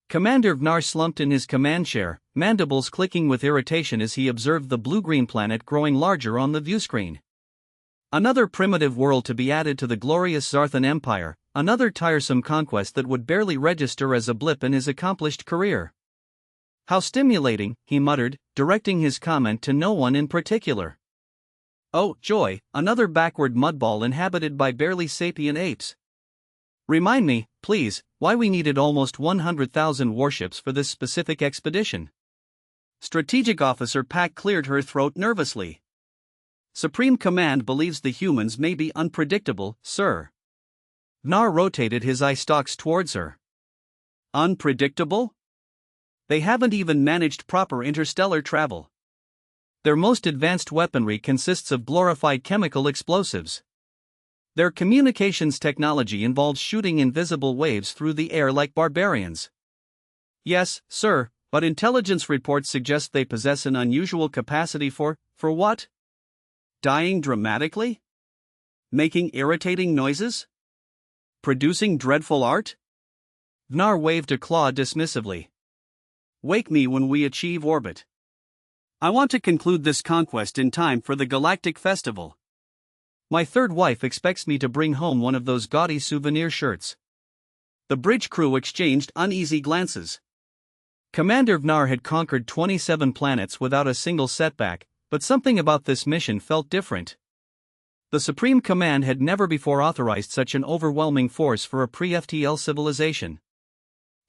Commander Vnar slumped in his command chair, mandibles clicking with irritation as he observed the blue-green planet growing larger on the viewscreen. Another primitive world to be added to the glorious Zarthan Empire, another tiresome conquest that would barely register as a blip in his accomplished career. How stimulating, he muttered, directing his comment to no one in particular. Oh, joy, another backward mudball inhabited by barely sapient apes. Remind me, please, why we needed almost 100,000 warships for this specific expedition. Strategic Officer Pack cleared her throat nervously. Supreme Command believes the humans may be unpredictable, sir. Vnar rotated his eye stalks towards her. Unpredictable? They haven't even managed proper interstellar travel. Their most advanced weaponry consists of glorified chemical explosives. Their communications technology involves shooting invisible waves through the air like barbarians. Yes, sir, but intelligence reports suggest they possess an unusual capacity for what? Dying dramatically? Making irritating noises? Producing dreadful art? Vnar waved a claw dismissively. Wake me when we achieve orbit. I want to conclude this conquest in time for the Galactic Festival. My third wife expects me to bring home one of those gaudy souvenir shirts. The bridge crew exchanged uneasy glances. Commander Vnar had conquered 27 planets without a single setback, but something about this mission felt different. The Supreme Command had never before authorized such an overwhelming force for a pre-FTL civilization.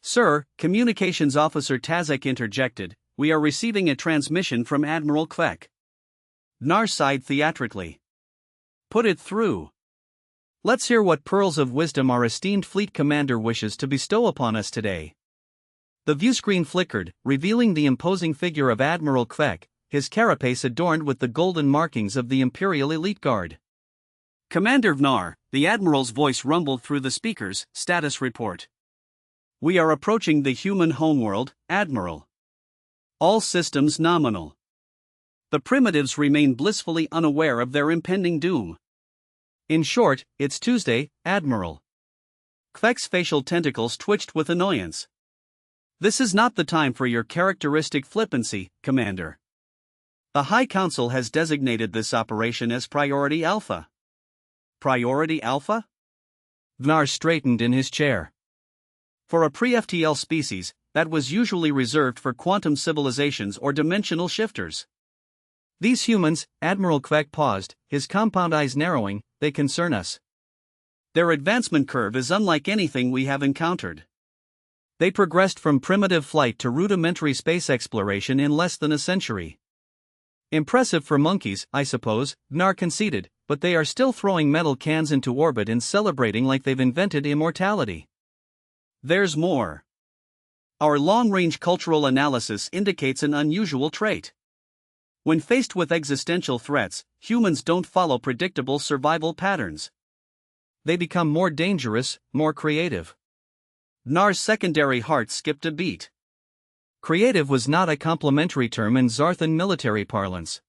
Sir, Communications Officer Tazek interjected, we are receiving a transmission from Admiral Kvek. Vnar sighed theatrically. Put it through. Let's hear what pearls of wisdom our esteemed fleet commander wishes to bestow upon us today. The viewscreen flickered, revealing the imposing figure of Admiral Kvek, his carapace adorned with the golden markings of the Imperial Elite Guard. Commander Vnar, the Admiral's voice rumbled through the speakers, status report. We are approaching the human homeworld, Admiral. All systems nominal. The primitives remain blissfully unaware of their impending doom. In short, it's Tuesday, Admiral. Kvek's facial tentacles twitched with annoyance. This is not the time for your characteristic flippancy, Commander. The High Council has designated this operation as Priority Alpha. Priority Alpha? Vnar straightened in his chair. For a pre-FTL species, that was usually reserved for quantum civilizations or dimensional shifters. These humans, Admiral Kvek paused, his compound eyes narrowing, they concern us. Their advancement curve is unlike anything we have encountered. They progressed from primitive flight to rudimentary space exploration in less than a century. Impressive for monkeys, I suppose, Vnar conceded, but they are still throwing metal cans into orbit and celebrating like they've invented immortality. There's more. Our long-range cultural analysis indicates an unusual trait. When faced with existential threats, humans don't follow predictable survival patterns. They become more dangerous, more creative. Vnar's secondary heart skipped a beat. Creative was not a complimentary term in Zarthan military parlance.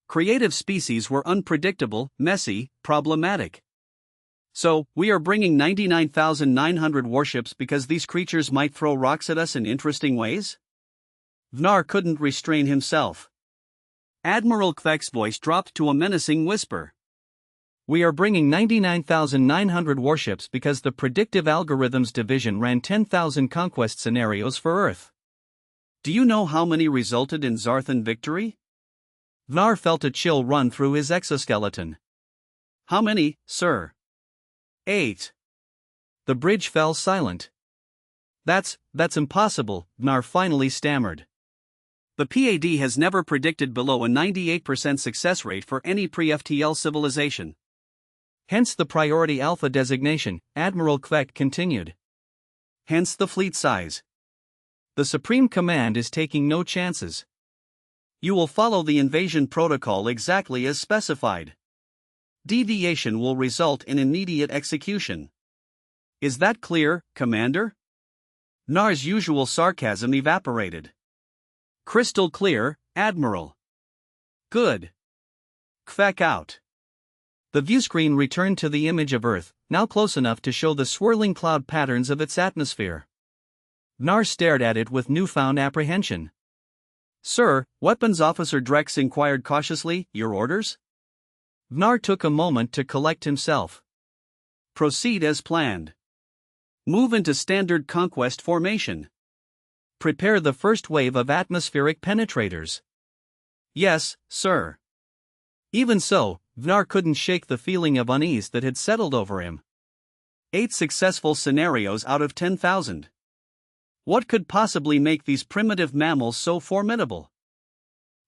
Creative species were unpredictable, messy, problematic. So, we are bringing 99,900 warships because these creatures might throw rocks at us in interesting ways? Vnar couldn't restrain himself. Admiral Kvek's voice dropped to a menacing whisper. We are bringing 99,900 warships because the Predictive Algorithms Division ran 10,000 conquest scenarios for Earth. Do you know how many resulted in Zarthan victory? Vnar felt a chill run through his exoskeleton. How many, sir? 8. The bridge fell silent. That's impossible, Vnar finally stammered. The PAD has never predicted below a 98% success rate for any pre-FTL civilization. Hence the Priority Alpha designation, Admiral Kvek continued. Hence the fleet size. The Supreme Command is taking no chances. You will follow the invasion protocol exactly as specified. Deviation will result in immediate execution. Is that clear, Commander? Vnar's usual sarcasm evaporated. Crystal clear, Admiral. Good. Kvek out. The viewscreen returned to the image of Earth, now close enough to show the swirling cloud patterns of its atmosphere. Vnar stared at it with newfound apprehension. "Sir," Weapons Officer Drex inquired cautiously, "your orders?" Vnar took a moment to collect himself. "Proceed as planned. Move into standard conquest formation. Prepare the first wave of atmospheric penetrators." "Yes, sir." Even so, Vnar couldn't shake the feeling of unease that had settled over him. 8 successful scenarios out of 10,000. What could possibly make these primitive mammals so formidable?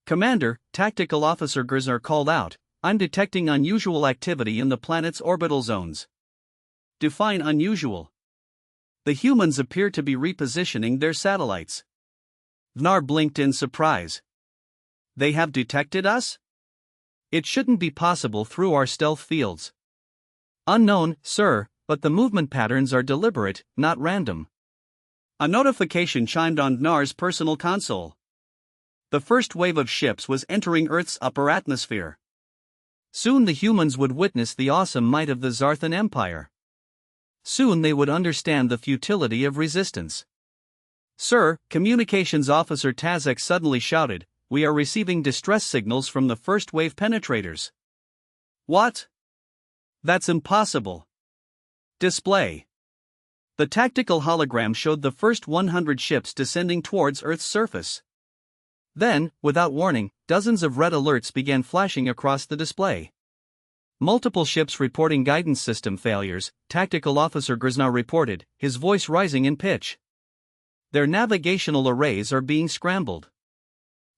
"Commander," Tactical Officer Grznar called out, "I'm detecting unusual activity in the planet's orbital zones." "Define unusual." "The humans appear to be repositioning their satellites." Vnar blinked in surprise. "They have detected us?" "It shouldn't be possible through our stealth fields." "Unknown, sir, but the movement patterns are deliberate, not random." A notification chimed on Vnar's personal console. The first wave of ships was entering Earth's upper atmosphere. Soon the humans would witness the awesome might of the Zarthan Empire. Soon they would understand the futility of resistance. "Sir," Communications Officer Tazek suddenly shouted, "we are receiving distress signals from the first wave penetrators." "What?" "That's impossible." Display. The tactical hologram showed the first 100 ships descending towards Earth's surface. Then, without warning, dozens of red alerts began flashing across the display. Multiple ships reporting guidance system failures, Tactical Officer Grznar reported, his voice rising in pitch. "Their navigational arrays are being scrambled."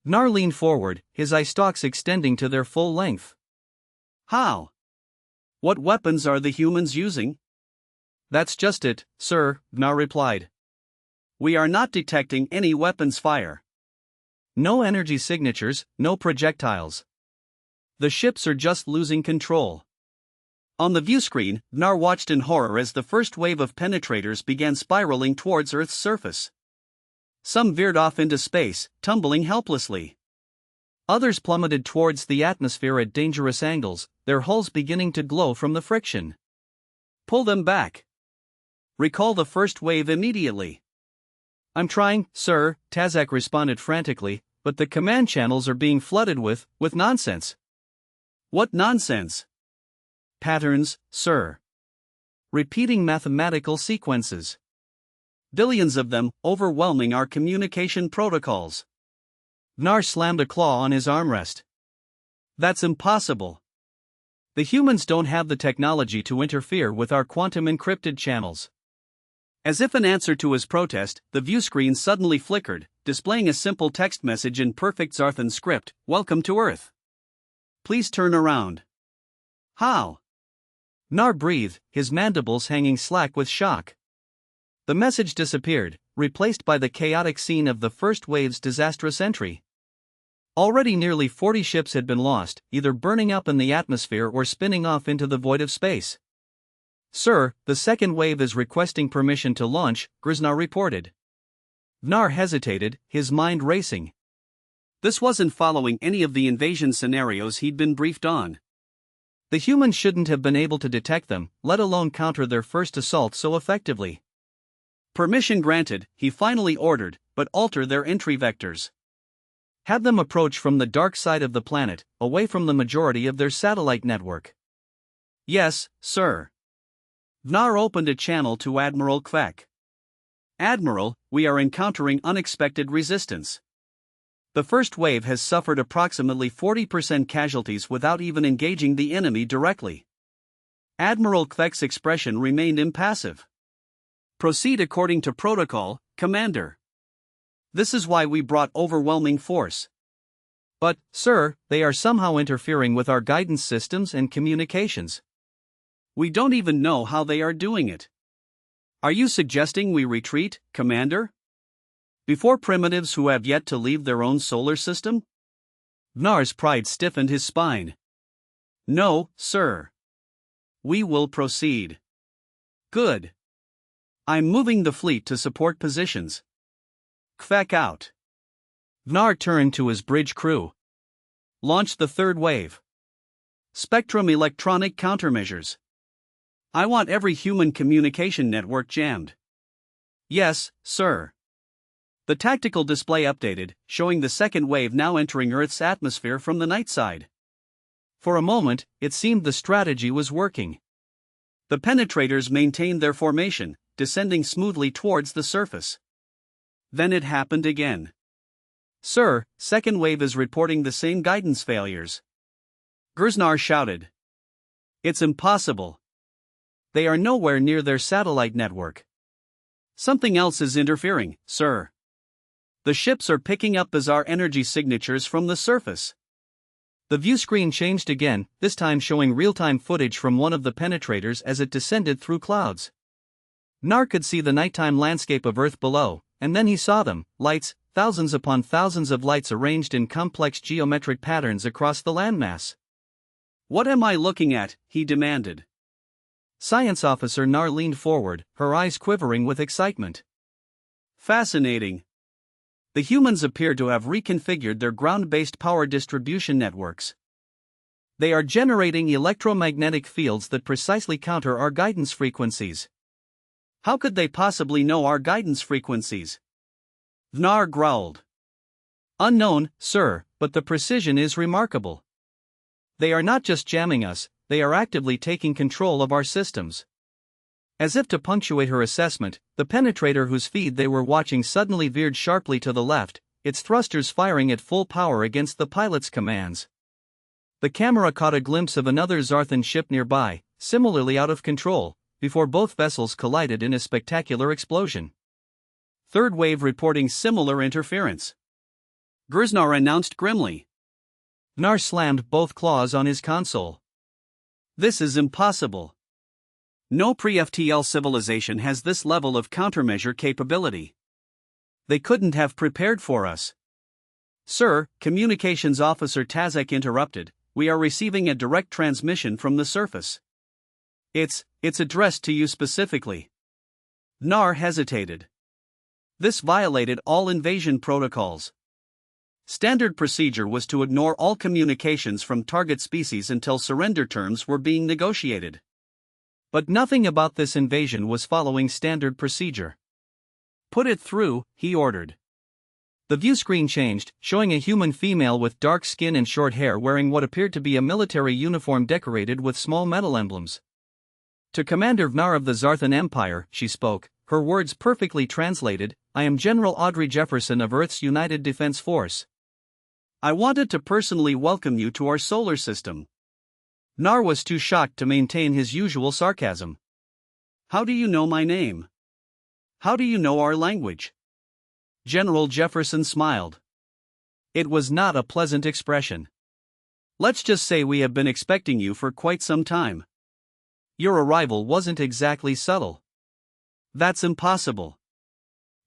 Vnar leaned forward, his eye stalks extending to their full length. "How? What weapons are the humans using?" "That's just it, sir," Vnar replied. "We are not detecting any weapons fire. No energy signatures, no projectiles. The ships are just losing control." On the viewscreen, Vnar watched in horror as the first wave of penetrators began spiraling towards Earth's surface. Some veered off into space, tumbling helplessly. Others plummeted towards the atmosphere at dangerous angles, their hulls beginning to glow from the friction. "Pull them back. Recall the first wave immediately." "I'm trying, sir," Tazak responded frantically, "but the command channels are being flooded with nonsense." "What nonsense?" "Patterns, sir. Repeating mathematical sequences. Billions of them, overwhelming our communication protocols." Vnar slammed a claw on his armrest. "That's impossible. The humans don't have the technology to interfere with our quantum encrypted channels." As if in answer to his protest, the viewscreen suddenly flickered, displaying a simple text message in perfect Zarthan script, "Welcome to Earth. Please turn around." "How?" Vnar breathed, his mandibles hanging slack with shock. The message disappeared, replaced by the chaotic scene of the first wave's disastrous entry. Already nearly 40 ships had been lost, either burning up in the atmosphere or spinning off into the void of space. "Sir, the second wave is requesting permission to launch," Grznar reported. Vnar hesitated, his mind racing. This wasn't following any of the invasion scenarios he'd been briefed on. The humans shouldn't have been able to detect them, let alone counter their first assault so effectively. "Permission granted," he finally ordered, "but alter their entry vectors. Have them approach from the dark side of the planet, away from the majority of their satellite network." "Yes, sir." Vnar opened a channel to Admiral Kvek. "Admiral, we are encountering unexpected resistance. The first wave has suffered approximately 40% casualties without even engaging the enemy directly." Admiral Kvek's expression remained impassive. "Proceed according to protocol, Commander. This is why we brought overwhelming force." "But, sir, they are somehow interfering with our guidance systems and communications." "We don't even know how they are doing it." "Are you suggesting we retreat, Commander? Before primitives who have yet to leave their own solar system?" Vnar's pride stiffened his spine. "No, sir. We will proceed." "Good. I'm moving the fleet to support positions." Kvek out. Vnar turned to his bridge crew. "Launch the third wave. Spectrum electronic countermeasures. I want every human communication network jammed." "Yes, sir." The tactical display updated, showing the second wave now entering Earth's atmosphere from the night side. For a moment, it seemed the strategy was working. The penetrators maintained their formation, descending smoothly towards the surface. Then it happened again. "Sir, second wave is reporting the same guidance failures," Gersnar shouted. "It's impossible. They are nowhere near their satellite network. Something else is interfering, sir. The ships are picking up bizarre energy signatures from the surface." The view screen changed again, this time showing real-time footage from one of the penetrators as it descended through clouds. Nar could see the nighttime landscape of Earth below, and then he saw them, lights, thousands upon thousands of lights arranged in complex geometric patterns across the landmass. "What am I looking at?" he demanded. Science Officer Nar leaned forward, her eyes quivering with excitement. "Fascinating. The humans appear to have reconfigured their ground-based power distribution networks. They are generating electromagnetic fields that precisely counter our guidance frequencies." "How could they possibly know our guidance frequencies?" Nar growled. "Unknown, sir, but the precision is remarkable. They are not just jamming us, they are actively taking control of our systems." As if to punctuate her assessment, the penetrator whose feed they were watching suddenly veered sharply to the left, its thrusters firing at full power against the pilot's commands. The camera caught a glimpse of another Zarthan ship nearby, similarly out of control, before both vessels collided in a spectacular explosion. "Third wave reporting similar interference," Gersnar announced grimly. Nar slammed both claws on his console. "This is impossible. No pre-FTL civilization has this level of countermeasure capability. They couldn't have prepared for us." "Sir," Communications Officer Tazek interrupted, "we are receiving a direct transmission from the surface. It's addressed to you specifically." Nar hesitated. This violated all invasion protocols. Standard procedure was to ignore all communications from target species until surrender terms were being negotiated. But nothing about this invasion was following standard procedure. "Put it through," he ordered. The view screen changed, showing a human female with dark skin and short hair wearing what appeared to be a military uniform decorated with small metal emblems. "To Commander Vnar of the Zarthan Empire," she spoke, her words perfectly translated, "I am General Audrey Jefferson of Earth's United Defense Force. I wanted to personally welcome you to our solar system." Nar was too shocked to maintain his usual sarcasm. "How do you know my name? How do you know our language?" General Jefferson smiled. It was not a pleasant expression. "Let's just say we have been expecting you for quite some time. Your arrival wasn't exactly subtle." "That's impossible.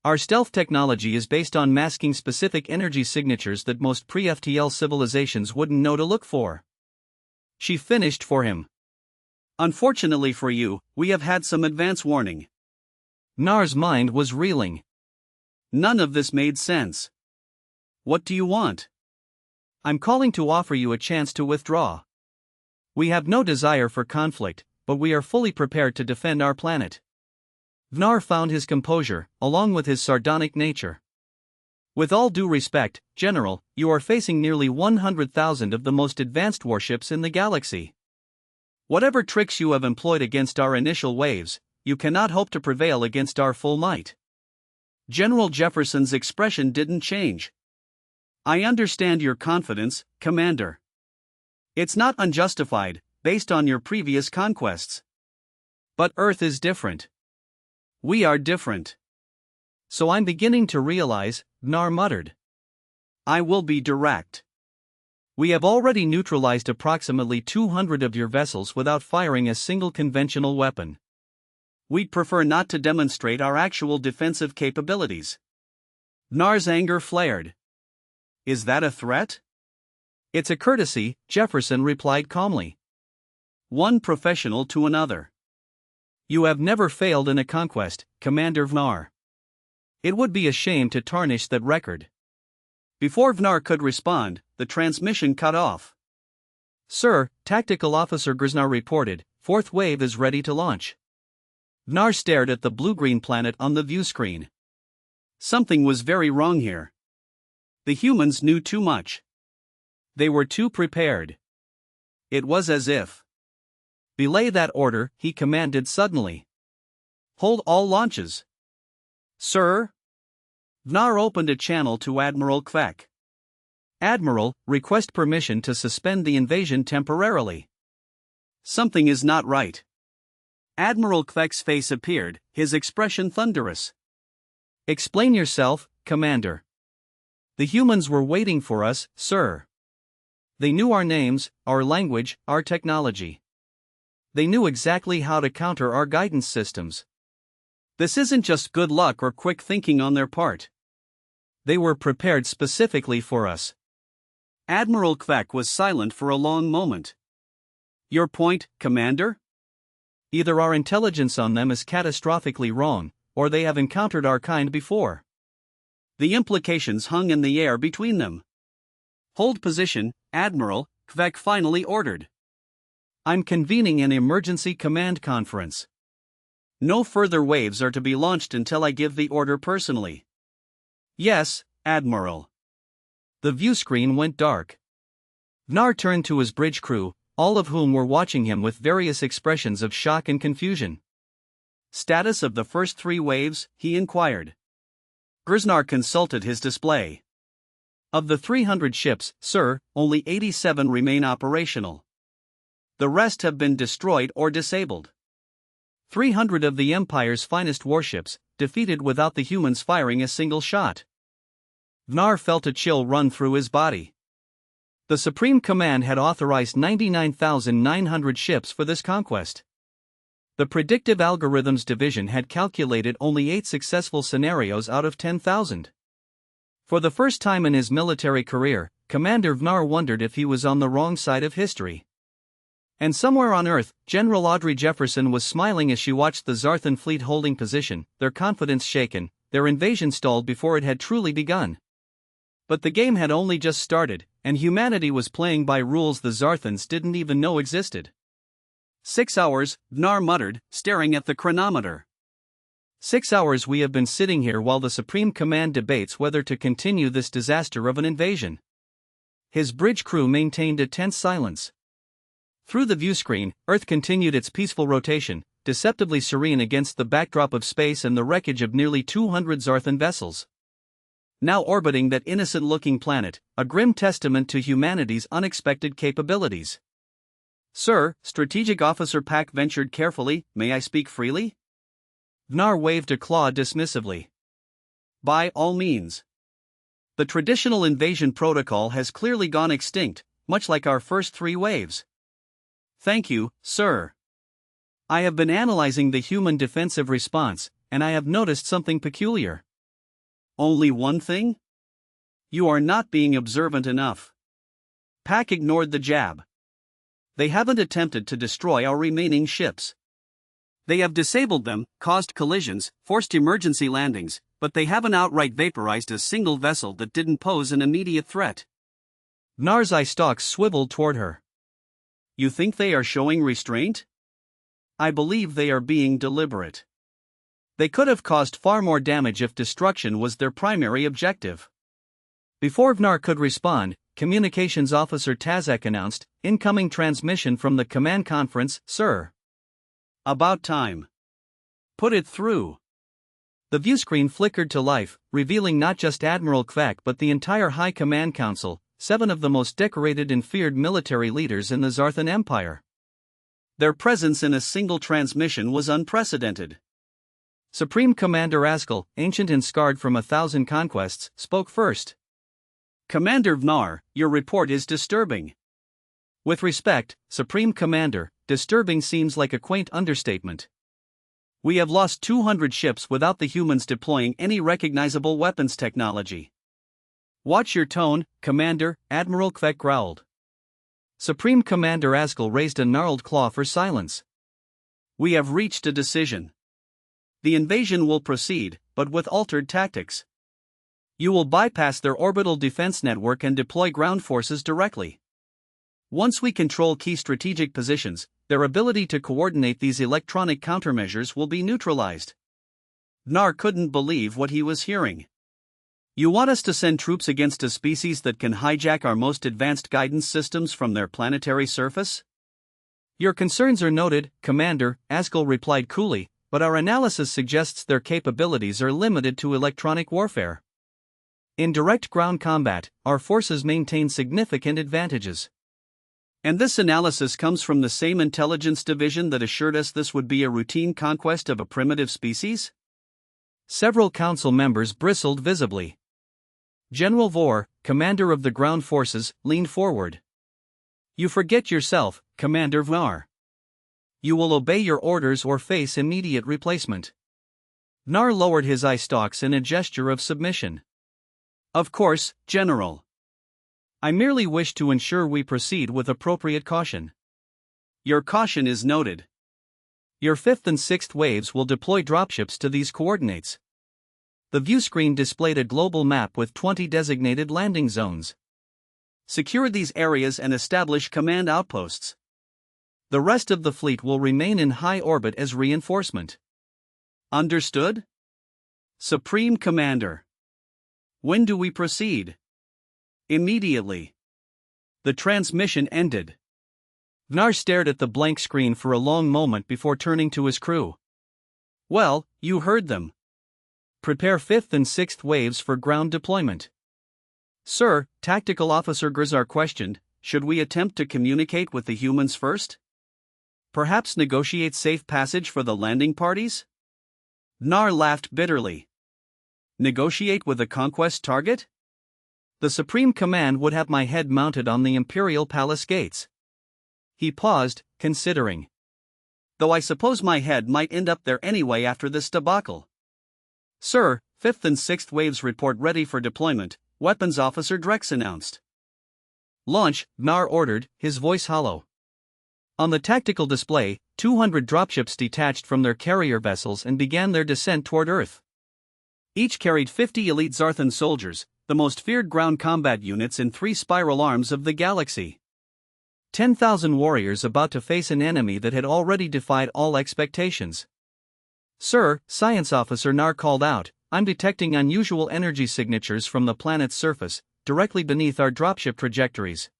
Our stealth technology is based on masking specific energy signatures that most pre-FTL civilizations wouldn't know to look for." She finished for him. "Unfortunately for you, we have had some advance warning." Nar's mind was reeling. None of this made sense. "What do you want?" "I'm calling to offer you a chance to withdraw. We have no desire for conflict, but we are fully prepared to defend our planet." Vnar found his composure, along with his sardonic nature. "With all due respect, General, you are facing nearly 100,000 of the most advanced warships in the galaxy. Whatever tricks you have employed against our initial waves, you cannot hope to prevail against our full might." General Jefferson's expression didn't change. "I understand your confidence, Commander. It's not unjustified, based on your previous conquests. But Earth is different. We are different. So I'm beginning to realize," Vnar muttered. "I will be direct. We have already neutralized approximately 200 of your vessels without firing a single conventional weapon. We'd prefer not to demonstrate our actual defensive capabilities." Vnar's anger flared. "Is that a threat?" "It's a courtesy," Jefferson replied calmly. "One professional to another. You have never failed in a conquest, Commander Vnar. It would be a shame to tarnish that record." Before Vnar could respond, the transmission cut off. "Sir," Tactical Officer Gersnar reported, "fourth wave is ready to launch." Vnar stared at the blue-green planet on the view screen. Something was very wrong here. The humans knew too much. They were too prepared. It was as if. "Belay that order," he commanded suddenly. "Hold all launches." "Sir?" Vnar opened a channel to Admiral Kvek. "Admiral, request permission to suspend the invasion temporarily." Something is not right. Admiral Kvek's face appeared, his expression thunderous. "Explain yourself, Commander." "The humans were waiting for us, sir. They knew our names, our language, our technology. They knew exactly how to counter our guidance systems. This isn't just good luck or quick thinking on their part. They were prepared specifically for us." Admiral Kvek was silent for a long moment. "Your point, Commander?" "Either our intelligence on them is catastrophically wrong, or they have encountered our kind before." The implications hung in the air between them. "Hold position, Admiral," Kvek finally ordered. "I'm convening an emergency command conference. No further waves are to be launched until I give the order personally." "Yes, Admiral." The view screen went dark. Vnar turned to his bridge crew, all of whom were watching him with various expressions of shock and confusion. "Status of the first 3 waves?" he inquired. Grznar consulted his display. "Of the 300 ships, sir, only 87 remain operational. The rest have been destroyed or disabled. 300 of the Empire's finest warships, defeated without the humans firing a single shot." Vnar felt a chill run through his body. The Supreme Command had authorized 99,900 ships for this conquest. The Predictive Algorithms Division had calculated only 8 successful scenarios out of 10,000. For the first time in his military career, Commander Vnar wondered if he was on the wrong side of history. And somewhere on Earth, General Audrey Jefferson was smiling as she watched the Zarthan fleet holding position, their confidence shaken, their invasion stalled before it had truly begun. But the game had only just started, and humanity was playing by rules the Zarthans didn't even know existed. 6 hours, Vnar muttered, staring at the chronometer. 6 hours we have been sitting here while the Supreme Command debates whether to continue this disaster of an invasion. His bridge crew maintained a tense silence. Through the viewscreen, Earth continued its peaceful rotation, deceptively serene against the backdrop of space and the wreckage of nearly 200 Zarthan vessels. Now orbiting that innocent-looking planet, a grim testament to humanity's unexpected capabilities. "Sir," Strategic Officer Pak ventured carefully, "may I speak freely?" Vnar waved a claw dismissively. "By all means. The traditional invasion protocol has clearly gone extinct, much like our first 3 waves." "Thank you, sir. I have been analyzing the human defensive response, and I have noticed something peculiar." "Only one thing?" "You are not being observant enough." Pak ignored the jab. "They haven't attempted to destroy our remaining ships. They have disabled them, caused collisions, forced emergency landings, but they haven't outright vaporized a single vessel that didn't pose an immediate threat." Vnar's eye stalks swiveled toward her. "You think they are showing restraint?" "I believe they are being deliberate. They could have caused far more damage if destruction was their primary objective." Before Vnar could respond, Communications Officer Tazak announced, "Incoming transmission from the command conference, sir." "About time. Put it through." The viewscreen flickered to life, revealing not just Admiral Kvek but the entire High Command Council, 7 of the most decorated and feared military leaders in the Zarthan Empire. Their presence in a single transmission was unprecedented. Supreme Commander Askel, ancient and scarred from 1,000 conquests, spoke first. "Commander Vnar, your report is disturbing." "With respect, Supreme Commander, disturbing seems like a quaint understatement. We have lost 200 ships without the humans deploying any recognizable weapons technology." "Watch your tone, Commander," Admiral Kvek growled. Supreme Commander Askel raised a gnarled claw for silence. "We have reached a decision. The invasion will proceed, but with altered tactics. You will bypass their orbital defense network and deploy ground forces directly. Once we control key strategic positions, their ability to coordinate these electronic countermeasures will be neutralized." Vnar couldn't believe what he was hearing. You want us to send troops against a species that can hijack our most advanced guidance systems from their planetary surface? Your concerns are noted, Commander, Askel replied coolly, but our analysis suggests their capabilities are limited to electronic warfare. In direct ground combat, our forces maintain significant advantages. And this analysis comes from the same intelligence division that assured us this would be a routine conquest of a primitive species? Several council members bristled visibly. General Vore, commander of the ground forces, leaned forward. You forget yourself, Commander Vnar. You will obey your orders or face immediate replacement. Vnar lowered his eye stalks in a gesture of submission. Of course, General. I merely wish to ensure we proceed with appropriate caution. Your caution is noted. Your 5th and 6th waves will deploy dropships to these coordinates. The view screen displayed a global map with 20 designated landing zones. Secure these areas and establish command outposts. The rest of the fleet will remain in high orbit as reinforcement. Understood? Supreme Commander. When do we proceed? Immediately. The transmission ended. Vnar stared at the blank screen for a long moment before turning to his crew. Well, you heard them. Prepare 5th and 6th waves for ground deployment. Sir, Tactical Officer Grzar questioned, should we attempt to communicate with the humans first? Perhaps negotiate safe passage for the landing parties? Vnar laughed bitterly. Negotiate with a conquest target? The Supreme Command would have my head mounted on the Imperial Palace gates. He paused, considering. Though I suppose my head might end up there anyway after this debacle. Sir, 5th and 6th waves report ready for deployment, Weapons Officer Drex announced. Launch, Vnar ordered, his voice hollow. On the tactical display, 200 dropships detached from their carrier vessels and began their descent toward Earth. Each carried 50 elite Zarthan soldiers, the most feared ground combat units in 3 spiral arms of the galaxy. 10,000 warriors about to face an enemy that had already defied all expectations. Sir, Science Officer Nar called out, I'm detecting unusual energy signatures from the planet's surface, directly beneath our dropship trajectories.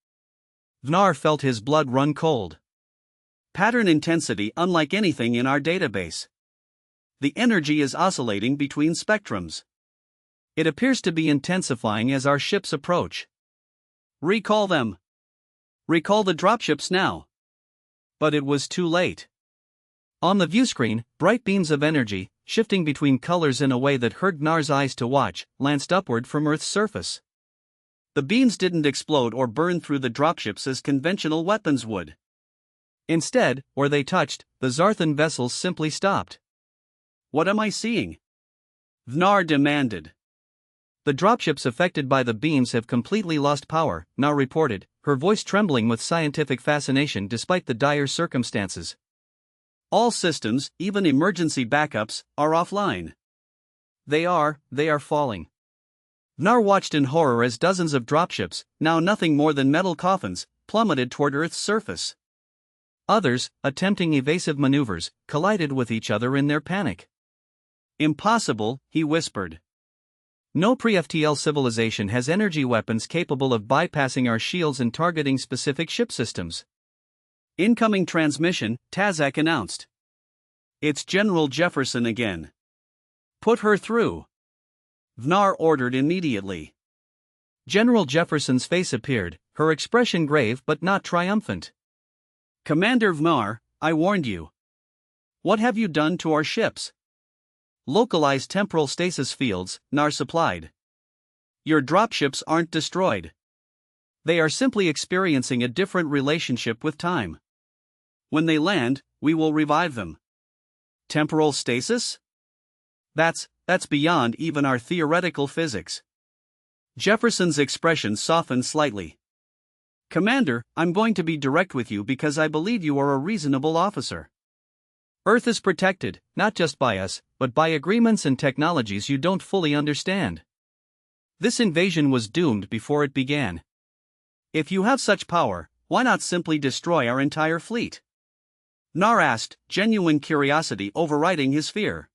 Vnar felt his blood run cold. Pattern intensity unlike anything in our database. The energy is oscillating between spectrums. It appears to be intensifying as our ships approach. Recall them. Recall the dropships now. But it was too late. On the viewscreen, bright beams of energy, shifting between colors in a way that hurt Vnar's eyes to watch, lanced upward from Earth's surface. The beams didn't explode or burn through the dropships as conventional weapons would. Instead, where they touched, the Zarthan vessels simply stopped. What am I seeing? Vnar demanded. The dropships affected by the beams have completely lost power, Vnar reported, her voice trembling with scientific fascination despite the dire circumstances. All systems, even emergency backups, are offline. They are falling. Vnar watched in horror as dozens of dropships, now nothing more than metal coffins, plummeted toward Earth's surface. Others, attempting evasive maneuvers, collided with each other in their panic. Impossible, he whispered. No pre-FTL civilization has energy weapons capable of bypassing our shields and targeting specific ship systems. Incoming transmission, Tazak announced. It's General Jefferson again. Put her through. Vnar ordered immediately. General Jefferson's face appeared, her expression grave but not triumphant. Commander Vnar, I warned you. What have you done to our ships? Localized temporal stasis fields, Vnar supplied. Your dropships aren't destroyed. They are simply experiencing a different relationship with time. When they land, we will revive them. Temporal stasis? That's beyond even our theoretical physics. Jefferson's expression softened slightly. Commander, I'm going to be direct with you because I believe you are a reasonable officer. Earth is protected, not just by us, but by agreements and technologies you don't fully understand. This invasion was doomed before it began. If you have such power, why not simply destroy our entire fleet? Vnar asked, genuine curiosity overriding his fear.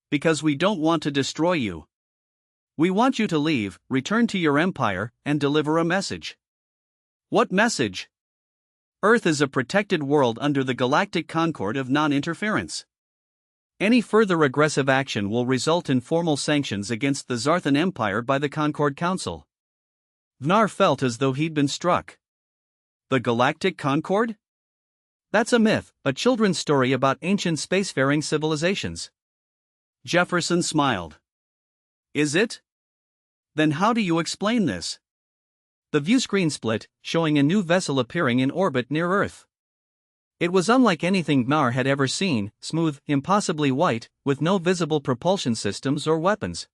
Because we don't want to destroy you. We want you to leave, return to your empire, and deliver a message. What message? Earth is a protected world under the Galactic Concord of non-interference. Any further aggressive action will result in formal sanctions against the Zarthan Empire by the Concord Council. Vnar felt as though he'd been struck. The Galactic Concord? That's a myth, a children's story about ancient spacefaring civilizations. Jefferson smiled. Is it? Then how do you explain this? The viewscreen split, showing a new vessel appearing in orbit near Earth. It was unlike anything Vnar had ever seen, smooth, impossibly white, with no visible propulsion systems or weapons.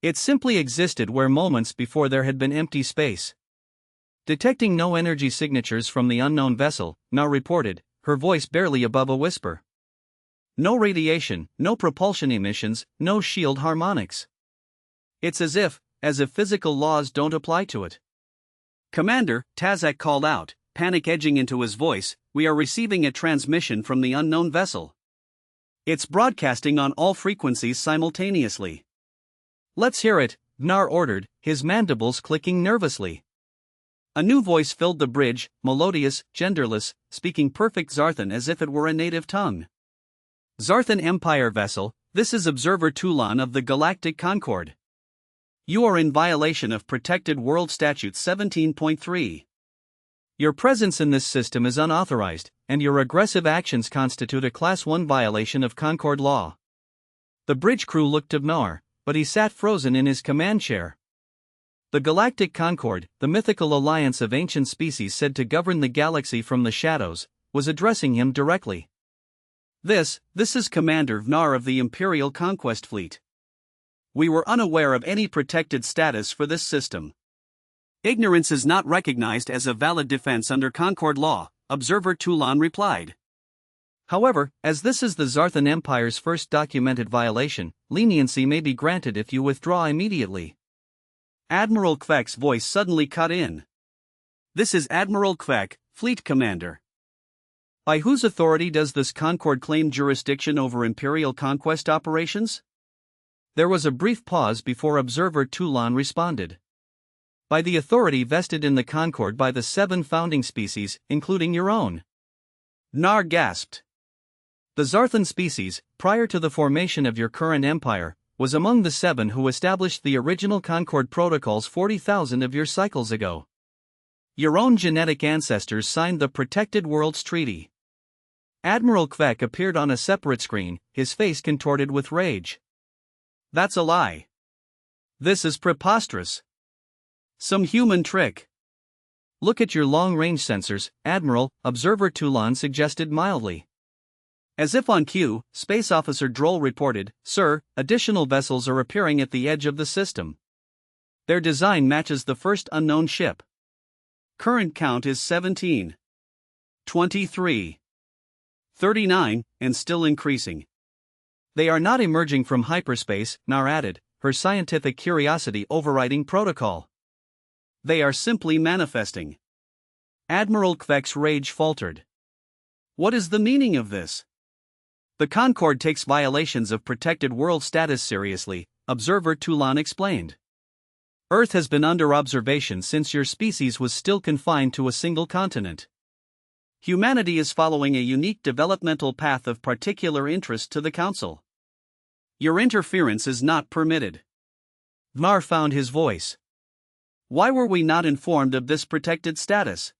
It simply existed where moments before there had been empty space. Detecting no energy signatures from the unknown vessel, Vnar reported, her voice barely above a whisper. No radiation, no propulsion emissions, no shield harmonics. It's as if physical laws don't apply to it. Commander, Tazak called out, panic edging into his voice, we are receiving a transmission from the unknown vessel. It's broadcasting on all frequencies simultaneously. Let's hear it, Vnar ordered, his mandibles clicking nervously. A new voice filled the bridge, melodious, genderless, speaking perfect Zarthan as if it were a native tongue. Zarthan Empire vessel, this is Observer Tulan of the Galactic Concord. You are in violation of Protected World Statute 17.3. Your presence in this system is unauthorized, and your aggressive actions constitute a Class 1 violation of Concord law. The bridge crew looked to Vnar, but he sat frozen in his command chair. The Galactic Concord, the mythical alliance of ancient species said to govern the galaxy from the shadows, was addressing him directly. This is Commander Vnar of the Imperial Conquest Fleet. We were unaware of any protected status for this system. Ignorance is not recognized as a valid defense under Concord law, Observer Tulan replied. However, as this is the Zarthan Empire's first documented violation, leniency may be granted if you withdraw immediately. Admiral Kvek's voice suddenly cut in. This is Admiral Kvek, Fleet Commander. By whose authority does this Concord claim jurisdiction over Imperial conquest operations? There was a brief pause before Observer Tulan responded. By the authority vested in the Concord by the 7 founding species, including your own. Vnar gasped. The Zarthan species, prior to the formation of your current empire, was among the 7 who established the original Concord protocols 40,000 of your cycles ago. Your own genetic ancestors signed the Protected Worlds Treaty. Admiral Kvek appeared on a separate screen, his face contorted with rage. That's a lie. This is preposterous. Some human trick. Look at your long-range sensors, Admiral, Observer Tulan suggested mildly. As if on cue, Space Officer Droll reported, Sir, additional vessels are appearing at the edge of the system. Their design matches the first unknown ship. Current count is 17. 23. 39, and still increasing. They are not emerging from hyperspace, Vnar added, her scientific curiosity overriding protocol. They are simply manifesting. Admiral Kvek's rage faltered. What is the meaning of this? The Concord takes violations of Protected World status seriously, Observer Tulan explained. Earth has been under observation since your species was still confined to a single continent. Humanity is following a unique developmental path of particular interest to the Council. Your interference is not permitted. Vnar found his voice. Why were we not informed of this protected status?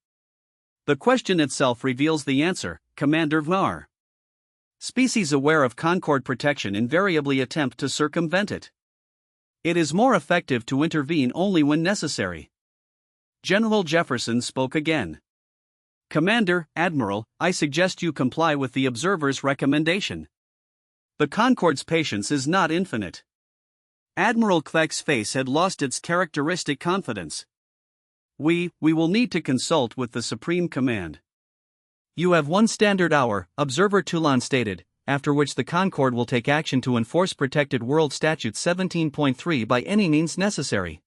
The question itself reveals the answer, Commander Vnar. Species aware of Concord protection invariably attempt to circumvent it. It is more effective to intervene only when necessary. General Jefferson spoke again. Commander, Admiral, I suggest you comply with the Observer's recommendation. The Concord's patience is not infinite. Admiral Kvek's face had lost its characteristic confidence. We will need to consult with the Supreme Command. You have 1 standard hour, Observer Tulan stated, after which the Concord will take action to enforce Protected World Statute 17.3 by any means necessary.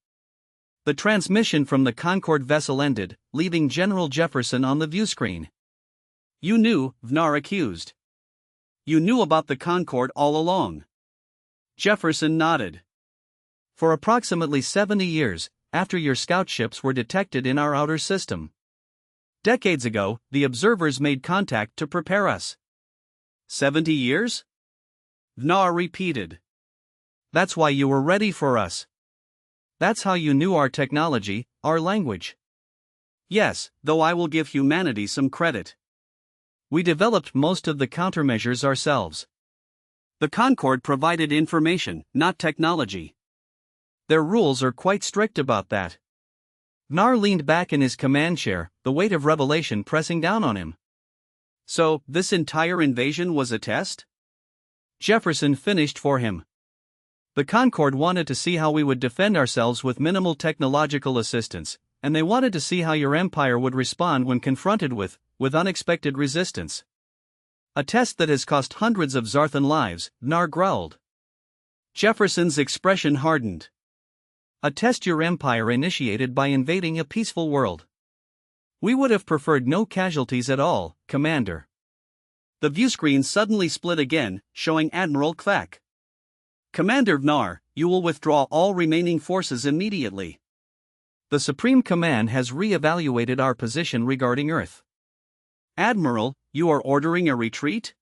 The transmission from the Concord vessel ended, leaving General Jefferson on the viewscreen. You knew, Vnar accused. You knew about the Concord all along. Jefferson nodded. For approximately 70 years, after your scout ships were detected in our outer system. Decades ago, the observers made contact to prepare us. 70 years? Vnar repeated. That's why you were ready for us. That's how you knew our technology, our language. Yes, though I will give humanity some credit. We developed most of the countermeasures ourselves. The Concord provided information, not technology. Their rules are quite strict about that. Vnar leaned back in his command chair, the weight of revelation pressing down on him. So, this entire invasion was a test? Jefferson finished for him. The Concord wanted to see how we would defend ourselves with minimal technological assistance, and they wanted to see how your empire would respond when confronted with unexpected resistance. A test that has cost hundreds of Zarthan lives, Vnar growled. Jefferson's expression hardened. A test your empire initiated by invading a peaceful world. We would have preferred no casualties at all, Commander. The viewscreen suddenly split again, showing Admiral Kvak. Commander Vnar, you will withdraw all remaining forces immediately. The Supreme Command has re-evaluated our position regarding Earth. Admiral, you are ordering a retreat?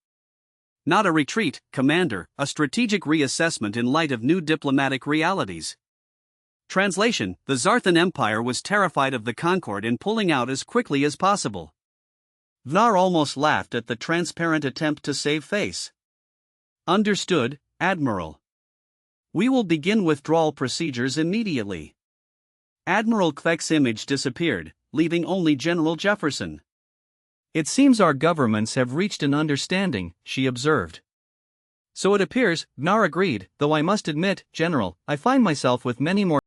Not a retreat, Commander, a strategic reassessment in light of new diplomatic realities. Translation: the Zarthan Empire was terrified of the Concord and pulling out as quickly as possible. Vnar almost laughed at the transparent attempt to save face. Understood, Admiral. We will begin withdrawal procedures immediately. Admiral Kvek's image disappeared, leaving only General Jefferson. It seems our governments have reached an understanding, she observed. So it appears, Vnar agreed, though I must admit, General, I find myself with many more